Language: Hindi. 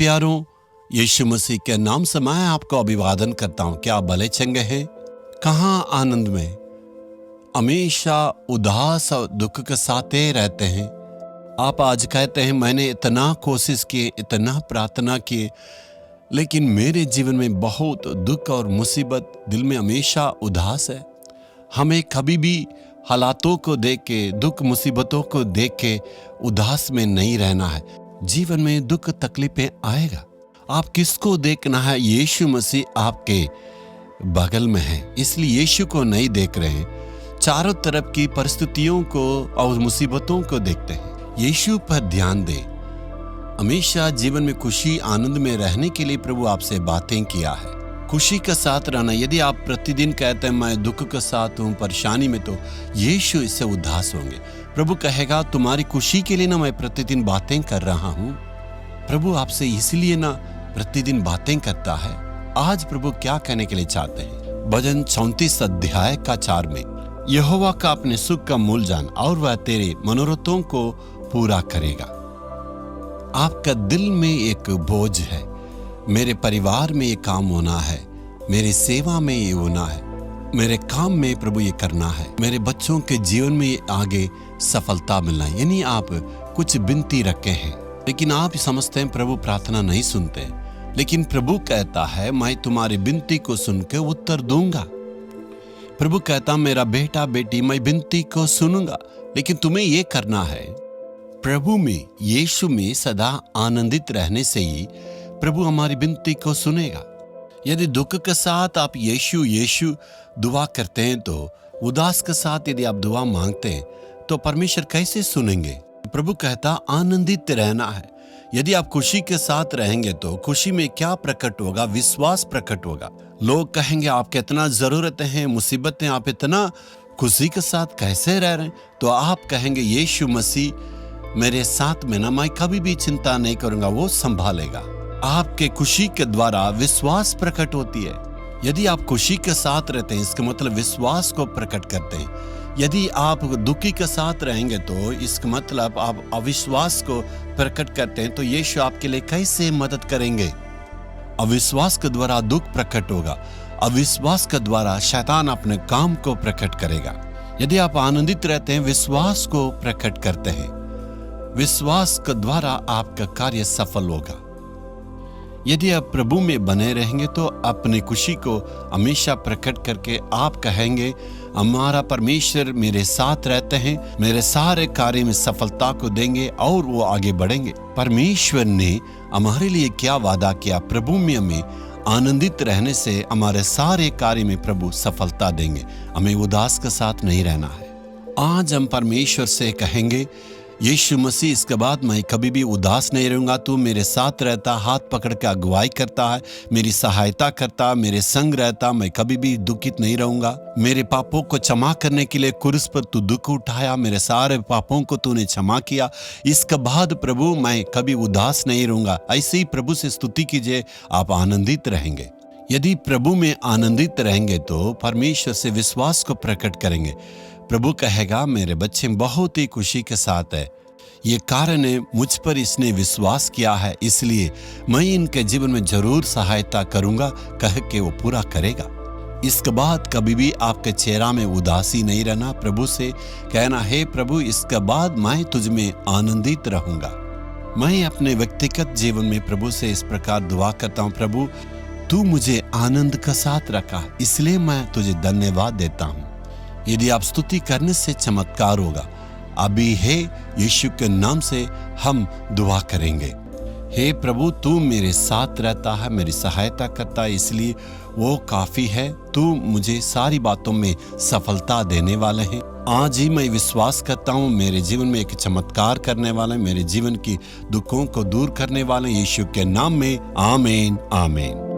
प्यारों, यीशु मसीह के नाम से मैं आपको अभिवादन करता हूँ। क्या आप भले चंगे हैं? कहाँ आनंद में? हमेशा उदास और दुख के साथ ही रहते हैं। आप आज कहते हैं मैंने इतना कोशिश की, इतना प्रार्थना की, लेकिन मेरे जीवन में बहुत दुख और मुसीबत, दिल में हमेशा उदास है। हमें कभी भी हालातों को देख के, दुख मुसीबतों को देख के उदास में नहीं रहना है। जीवन में दुख तकलीफें आएगा। आप किसको देखना है? यीशु मसीह आपके बगल में है, इसलिए यीशु को नहीं देख रहे हैं। चारों तरफ की परिस्थितियों को और मुसीबतों को देखते हैं। यीशु पर ध्यान दें। हमेशा जीवन में खुशी आनंद में रहने के लिए प्रभु आपसे बातें किया है। खुशी के साथ रहना। यदि आप प्रतिदिन कहते हैं मैं दुख के साथ हूँ, परेशानी में, तो यीशु इससे उदास होंगे। प्रभु कहेगा तुम्हारी खुशी के लिए ना मैं प्रतिदिन बातें कर रहा हूँ। प्रभु आपसे इसलिए ना प्रतिदिन बातें करता है। आज प्रभु क्या कहने के लिए चाहते हैं? भजन 34 अध्याय का 4 में, यहोवा का अपने सुख का मूल जान और वह तेरे मनोरथों को पूरा करेगा। आपका दिल में एक बोझ है, मेरे परिवार में ये काम होना है, मेरी सेवा में ये होना है, मेरे काम में प्रभु ये करना है, मेरे बच्चों के जीवन में ये आगे सफलता मिलना है। यानी आप कुछ विनती रखे हैं, लेकिन आप समझते हैं प्रभु प्रार्थना नहीं सुनते। लेकिन प्रभु कहता है मैं तुम्हारी विनती को सुन के उत्तर दूंगा। प्रभु कहता मेरा बेटा बेटी मैं विनती को सुनूंगा, लेकिन तुम्हें ये करना है प्रभु में, यीशु में सदा आनंदित रहने से ही प्रभु हमारी विनती को सुनेगा। यदि दुख के साथ आप यीशु यीशु दुआ करते हैं, तो उदास के साथ यदि आप दुआ मांगते हैं, तो परमेश्वर कैसे सुनेंगे? प्रभु कहता आनंदित रहना है। यदि आप खुशी के साथ रहेंगे तो खुशी में क्या प्रकट होगा? विश्वास प्रकट होगा। लोग कहेंगे आपके इतना जरूरतें हैं, मुसीबतें, आप इतना खुशी के साथ कैसे रह रहे हैं? तो आप कहेंगे यीशु मसीह मेरे साथ में ना, मैं कभी भी चिंता नहीं करूंगा, वो संभालेगा। आपके खुशी के द्वारा विश्वास प्रकट होती है। यदि आप खुशी के साथ रहते हैं, इसका मतलब विश्वास को प्रकट करते हैं। यदि आप दुखी के साथ रहेंगे, तो इसका मतलब आप अविश्वास को प्रकट करते हैं। तो यीशु आपके लिए कैसे मदद करेंगे? अविश्वास के द्वारा दुख प्रकट होगा। अविश्वास के द्वारा शैतान अपने काम को प्रकट करेगा। यदि आप आनंदित रहते हैं, विश्वास को प्रकट करते हैं, विश्वास के द्वारा आपका कार्य सफल होगा। यदि आप प्रभु में बने रहेंगे, तो अपनी खुशी को हमेशा प्रकट करके आप कहेंगे हमारा परमेश्वर मेरे साथ रहते हैं, मेरे सारे कार्य में सफलता को देंगे और वो आगे बढ़ेंगे। परमेश्वर ने हमारे लिए क्या वादा किया? प्रभु में हमें आनंदित रहने से हमारे सारे कार्य में प्रभु सफलता देंगे। हमें उदास के साथ नहीं रहना है। आज हम परमेश्वर से कहेंगे यीशु मसीह इसके बाद मैं कभी भी उदास नहीं रहूंगा। तू मेरे साथ रहता, हाथ पकड़ के अगुवाई करता है, मेरी सहायता करता, मेरे संग रहता, मैं कभी भी दुखित नहीं रहूंगा। मेरे पापों को क्षमा करने के लिए क्रूस पर तू दुख उठाया, मेरे सारे पापों को तूने क्षमा किया। इसके बाद प्रभु मैं कभी उदास नहीं रहूंगा। ऐसे ही प्रभु से स्तुति कीजिए, आप आनंदित रहेंगे। यदि प्रभु में आनंदित रहेंगे तो परमेश्वर से विश्वास को प्रकट करेंगे। प्रभु कहेगा मेरे बच्चे बहुत ही खुशी के साथ है, ये कारण है मुझ पर इसने विश्वास किया है, इसलिए मैं इनके जीवन में जरूर सहायता करूंगा, कह के वो पूरा करेगा। इसके बाद कभी भी आपके चेहरा में उदासी नहीं रहना। प्रभु से कहना हे प्रभु इसके बाद मैं तुझ में आनंदित रहूंगा। मैं अपने व्यक्तिगत जीवन में प्रभु से इस प्रकार दुआ करता हूँ, प्रभु तू मुझे आनंद के साथ रखा, इसलिए मैं तुझे धन्यवाद देता हूँ। यदि आप स्तुति करने से चमत्कार होगा। अभी हे यीशु के नाम से हम दुआ करेंगे। हे प्रभु तू मेरे साथ रहता है, मेरी सहायता करता है, इसलिए वो काफी है। तू मुझे सारी बातों में सफलता देने वाले हैं। आज ही मैं विश्वास करता हूँ मेरे जीवन में एक चमत्कार करने वाले, मेरे जीवन की दुखों को दूर करने वाले, यीशु के नाम में आमीन आमीन।